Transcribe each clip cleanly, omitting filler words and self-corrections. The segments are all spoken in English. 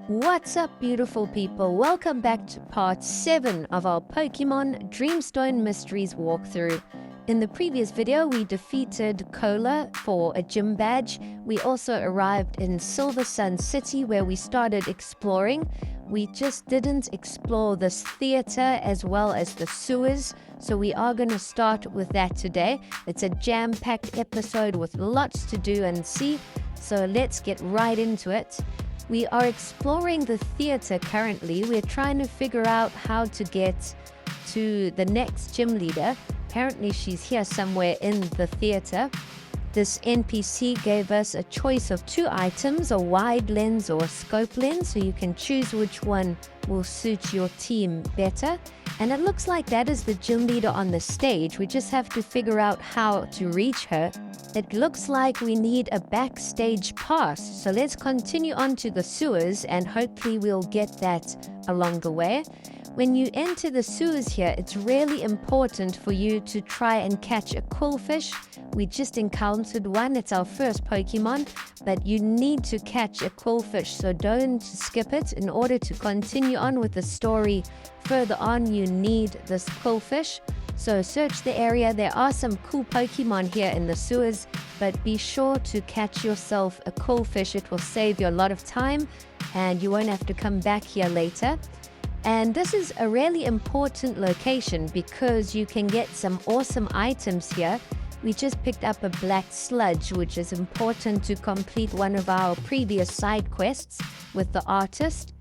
What's up, beautiful people? Welcome back to part 7 of our Pokemon Dreamstone Mysteries walkthrough. In the previous video, we defeated Cola for a gym badge. We also arrived in Silversun City where we started exploring. We just didn't explore this theater as well as the sewers, so we are going to start with that today. It's a jam-packed episode with lots to do and see, so let's get right into it. We are exploring the theater currently. We're trying to figure out how to get to the next gym leader. Apparently she's here somewhere in the theater. This NPC gave us a choice of 2 items, a wide lens or a scope lens, so you can choose which one will suit your team better. And it looks like that is the gym leader on the stage. We just have to figure out how to reach her. It looks like we need a backstage pass, so let's continue on to the sewers and hopefully we'll get that along the way. When you enter the sewers here, it's really important for you to try and catch a quillfish. We just encountered one. It's our first Pokemon, but you need to catch a quillfish, so don't skip it. In order to continue on with the story further on, you need this quillfish. So search the area. There are some cool Pokemon here in the sewers, but be sure to catch yourself a quillfish. It will save you a lot of time and you won't have to come back here later. And this is a really important location because you can get some awesome items here. We just picked up a black sludge, which is important to complete one of our previous side quests with the artist.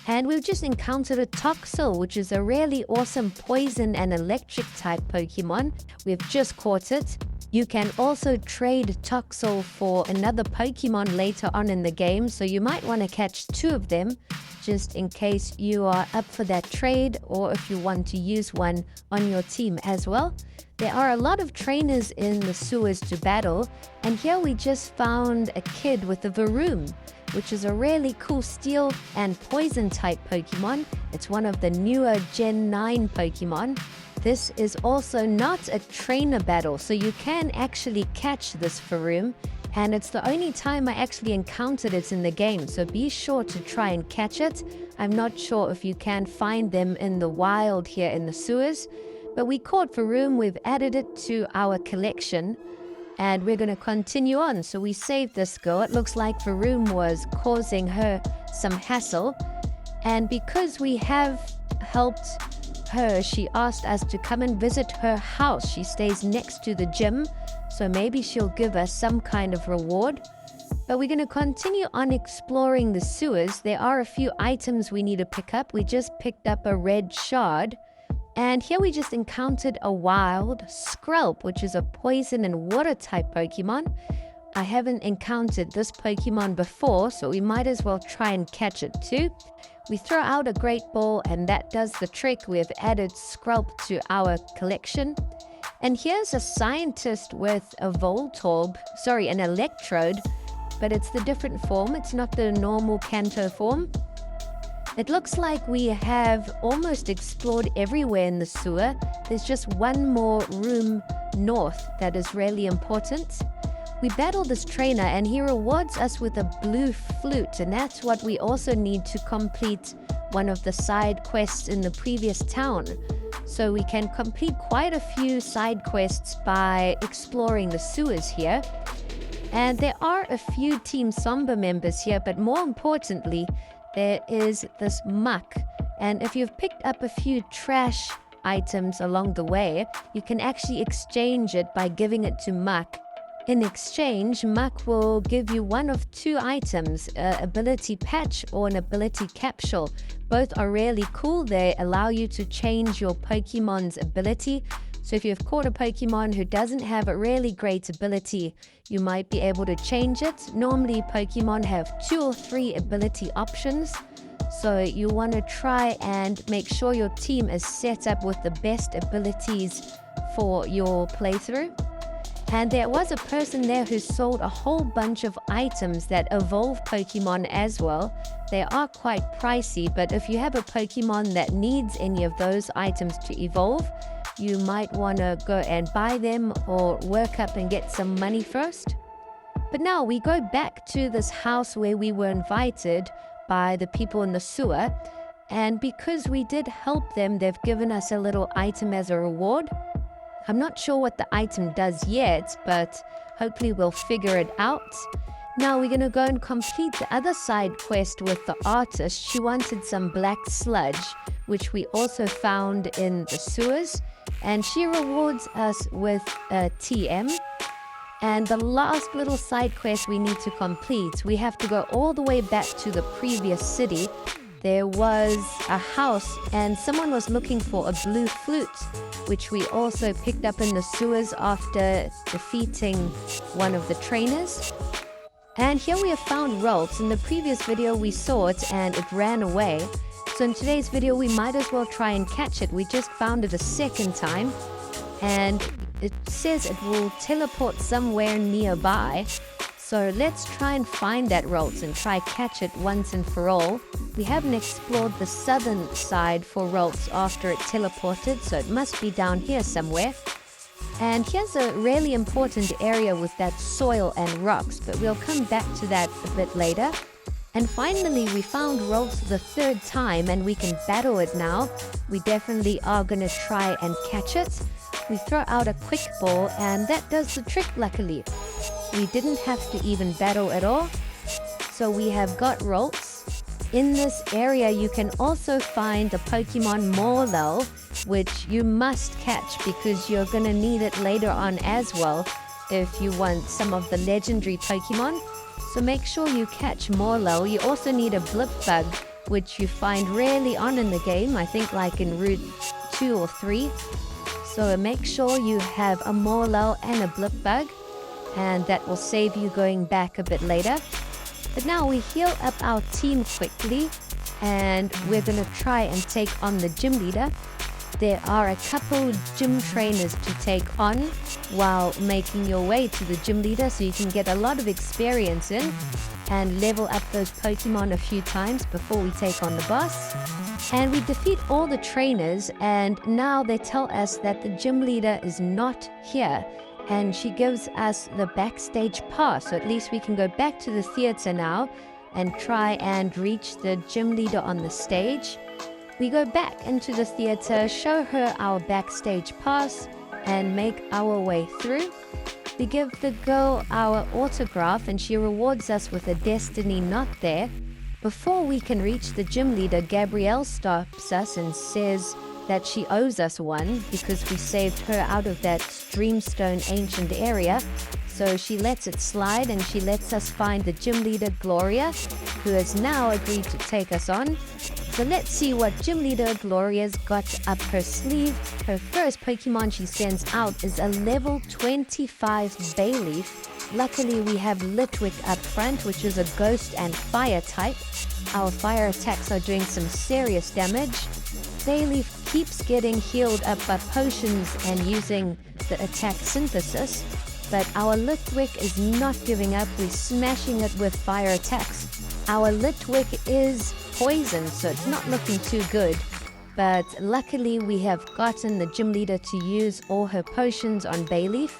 And we've just encountered a Toxel, which is a really awesome poison and electric type Pokemon. We've just caught it. You can also trade Toxel for another Pokemon later on in the game, so you might want to catch 2 of them just in case you are up for that trade or if you want to use one on your team as well. There are a lot of trainers in the sewers to battle, and here we just found a kid with a Varoom, which is a really cool steel and poison type Pokemon. It's one of the newer Gen 9 Pokemon. This is also not a trainer battle, so you can actually catch this Varoom, and it's the only time I actually encountered it in the game, so be sure to try and catch it. I'm not sure if you can find them in the wild here in the sewers, but we caught Varoom, we've added it to our collection, and we're going to continue on. So we saved this girl. It looks like Varoom was causing her some hassle, and because we have helped her, she asked us to come and visit her house. She stays next to the gym, so maybe she'll give us some kind of reward. But we're going to continue on exploring the sewers. There are a few items we need to pick up. We just picked up a red shard, and here we just encountered a wild Skrelp, which is a poison and water type Pokemon. I haven't encountered this Pokemon before, so we might as well try and catch it too. We throw out a Great Ball and that does the trick. We have added Skrelp to our collection. And here's a scientist with a Voltorb, an Electrode, but it's the different form. It's not the normal Kanto form. It looks like we have almost explored everywhere in the sewer. There's just one more room north that is really important. We battle this trainer and he rewards us with a blue flute, and that's what we also need to complete one of the side quests in the previous town. So we can complete quite a few side quests by exploring the sewers here. And there are a few Team Somber members here, but more importantly, there is this Muck. And if you've picked up a few trash items along the way, you can actually exchange it by giving it to Muck. In exchange, Muck will give you one of 2 items, an ability patch or an ability capsule. Both are really cool. They allow you to change your Pokemon's ability. So if you've caught a Pokemon who doesn't have a really great ability, you might be able to change it. Normally, Pokemon have 2 or 3 ability options. So you want to try and make sure your team is set up with the best abilities for your playthrough. And there was a person there who sold a whole bunch of items that evolve Pokemon as well. They are quite pricey, but if you have a Pokemon that needs any of those items to evolve, you might want to go and buy them or work up and get some money first. But now we go back to this house where we were invited by the people in the sewer. And because we did help them, they've given us a little item as a reward. I'm not sure what the item does yet, but hopefully we'll figure it out. Now we're going to go and complete the other side quest with the artist. She wanted some black sludge, which we also found in the sewers. And she rewards us with a TM. And the last little side quest we need to complete, we have to go all the way back to the previous city. There was a house and someone was looking for a blue flute, which we also picked up in the sewers after defeating one of the trainers. And here we have found Rolts. In the previous video we saw it and it ran away. So in today's video we might as well try and catch it. We just found it a second time and it says it will teleport somewhere nearby. So let's try and find that Rolts and try catch it once and for all. We haven't explored the southern side for Rolts after it teleported, so it must be down here somewhere. And here's a really important area with that soil and rocks, but we'll come back to that a bit later. And finally, we found Rolts the third time and we can battle it now. We definitely are going to try and catch it. We throw out a quick ball and that does the trick luckily. We didn't have to even battle at all. So we have got Rolts. In this area, you can also find the Pokemon Melea, which you must catch because you're going to need it later on as well if you want some of the legendary Pokemon. So make sure you catch Melea. You also need a Blip Bug, which you find rarely on in the game, I think like in Route 2 or 3. So make sure you have a Melea and a Blip Bug, and that will save you going back a bit later. But now we heal up our team quickly and we're going to try and take on the gym leader. There are a couple gym trainers to take on while making your way to the gym leader, so you can get a lot of experience in and level up those Pokemon a few times before we take on the boss. And we defeat all the trainers and now they tell us that the gym leader is not here. And she gives us the backstage pass, so at least we can go back to the theater now and try and reach the gym leader on the stage. We go back into the theater, show her our backstage pass and make our way through. We give the girl our autograph and she rewards us with a destiny knot there. Before we can reach the gym leader, Gabrielle stops us and says that she owes us one because we saved her out of that Dreamstone ancient area. So she lets it slide and she lets us find the Gym Leader Gloria, who has now agreed to take us on. So let's see what Gym Leader Gloria's got up her sleeve. Her first Pokemon she sends out is a level 25 Bayleaf. Luckily we have Litwick up front, which is a ghost and fire type. Our fire attacks are doing some serious damage. Bayleaf keeps getting healed up by potions and using the attack synthesis, but our Litwick is not giving up. We're smashing it with fire attacks. Our Litwick is poisoned, so it's not looking too good, but luckily we have gotten the gym leader to use all her potions on Bayleaf.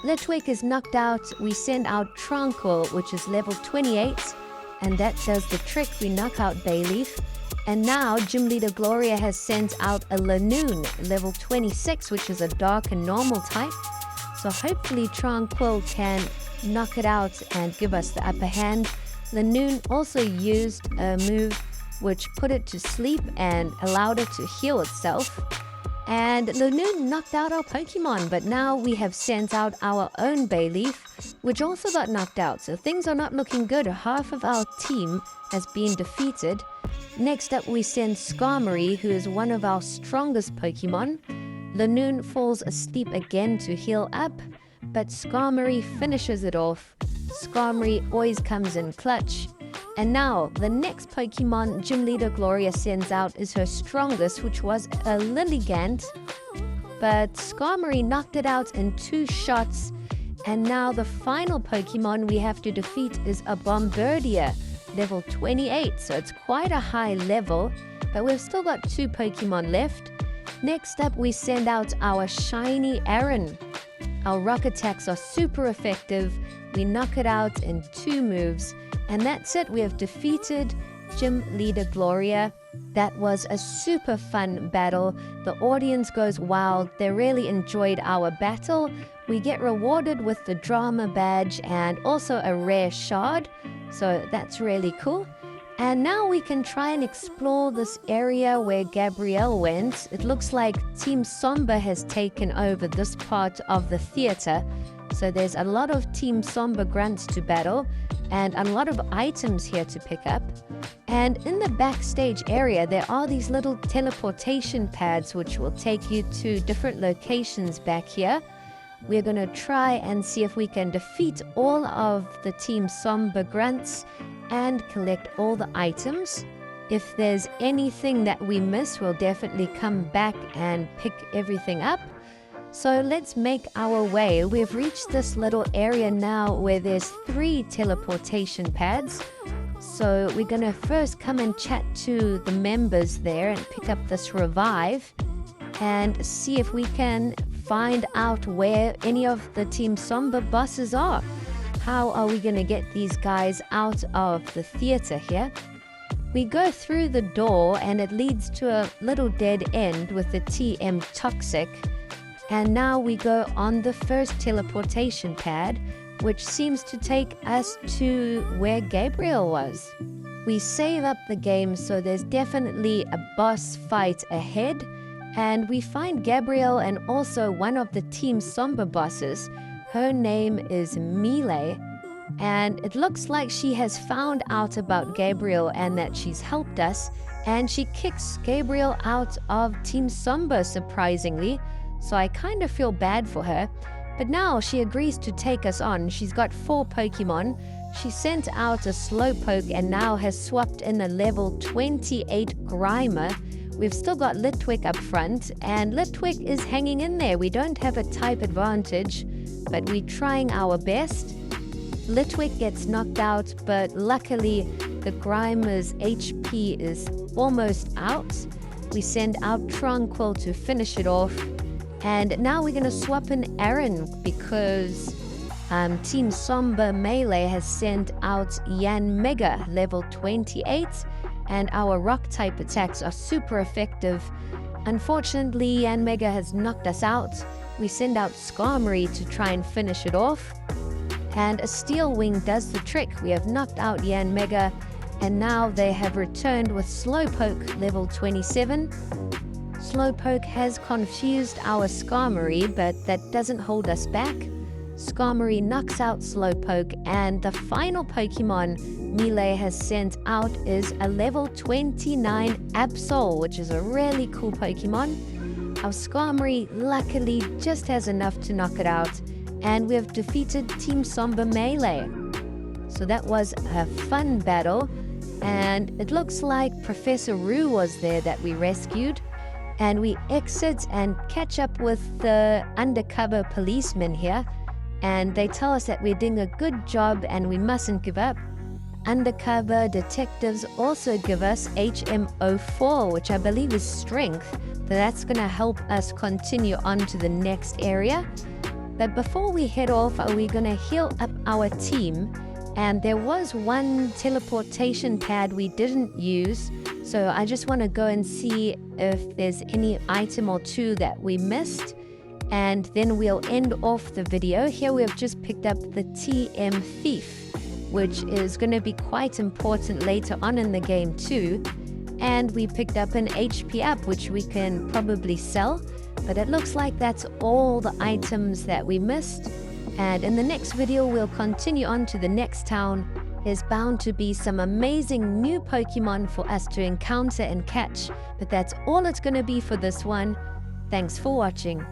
Litwick is knocked out. We send out Tranquil, which is level 28, and that does the trick. We knock out Bayleaf. And now Gym Leader Gloria has sent out a Lanoon, level 26, which is a dark and normal type. So hopefully Tranquil can knock it out and give us the upper hand. Lanoon also used a move which put it to sleep and allowed it to heal itself. And Lanoon knocked out our Pokemon, but now we have sent out our own Bayleaf, which also got knocked out. So things are not looking good. Half of our team has been defeated. Next up, we send Skarmory, who is one of our strongest Pokemon. Lanoon falls asleep again to heal up, but Skarmory finishes it off. Skarmory always comes in clutch. And now, the next Pokemon Gym Leader Gloria sends out is her strongest, which was a Lilligant. But Skarmory knocked it out in 2 shots. And now the final Pokemon we have to defeat is a Bombardier, level 28. So it's quite a high level, but we've still got 2 Pokemon left. Next up, we send out our shiny Aaron. Our rock attacks are super effective. We knock it out in 2 moves. And that's it. We have defeated Gym Leader Gloria. That was a super fun battle. The audience goes wild. They really enjoyed our battle. We get rewarded with the drama badge and also a rare shard. So that's really cool. And now we can try and explore this area where Gabrielle went. It looks like Team Somber has taken over this part of the theater. So there's a lot of Team Somber grunts to battle and a lot of items here to pick up. And in the backstage area, there are these little teleportation pads which will take you to different locations back here. We're going to try and see if we can defeat all of the Team Somber grunts and collect all the items. If there's anything that we miss, we'll definitely come back and pick everything up. So let's make our way. We've reached this little area now where there's 3 teleportation pads. So we're going to first come and chat to the members there and pick up this revive and see if we can find out where any of the Team Somber bosses are. How are we going to get these guys out of the theater here? We go through the door and it leads to a little dead end with the TM Toxic. And now we go on the first teleportation pad, which seems to take us to where Gabriel was. We save up the game, so there's definitely a boss fight ahead. And we find Gabrielle and also one of the Team Somber bosses. Her name is Melea. And it looks like she has found out about Gabriel and that she's helped us. And she kicks Gabriel out of Team Somber, surprisingly. So I kind of feel bad for her. But now she agrees to take us on. She's got 4 Pokemon. She sent out a Slowpoke and now has swapped in a level 28 Grimer. We've still got Litwick up front, and Litwick is hanging in there. We don't have a type advantage, but we're trying our best. Litwick gets knocked out, but luckily the Grimer's HP is almost out. We send out Tranquil to finish it off. And now we're going to swap in Aaron because Team Somber Melee has sent out Yan Mega level 28. And our rock type attacks are super effective. Unfortunately, Yan Mega has knocked us out. We send out Skarmory to try and finish it off. And a Steel Wing does the trick. We have knocked out Yan Mega, and now they have returned with Slowpoke level 27. Slowpoke has confused our Skarmory, but that doesn't hold us back. Skarmory knocks out Slowpoke, and the final Pokemon Melea has sent out is a level 29 Absol, which is a really cool Pokemon. Our Skarmory luckily just has enough to knock it out, and we have defeated Team Somber Melee. So that was a fun battle, and it looks like Professor Roo was there that we rescued. And we exit and catch up with the undercover policemen here, and they tell us that we're doing a good job and we mustn't give up. Undercover detectives also give us HM04, which I believe is strength, so that's going to help us continue on to the next area. But before we head off, we're going to heal up our team, and there was one teleportation pad we didn't use, so I just want to go and see if there's any item or 2 that we missed, and then we'll end off the video. Here we have just picked up the TM Thief, which is going to be quite important later on in the game too. And we picked up an HP up, which we can probably sell, but it looks like that's all the items that we missed. And in the next video, we'll continue on to the next town. There's bound to be some amazing new Pokemon for us to encounter and catch, but that's all it's going to be for this one. Thanks for watching.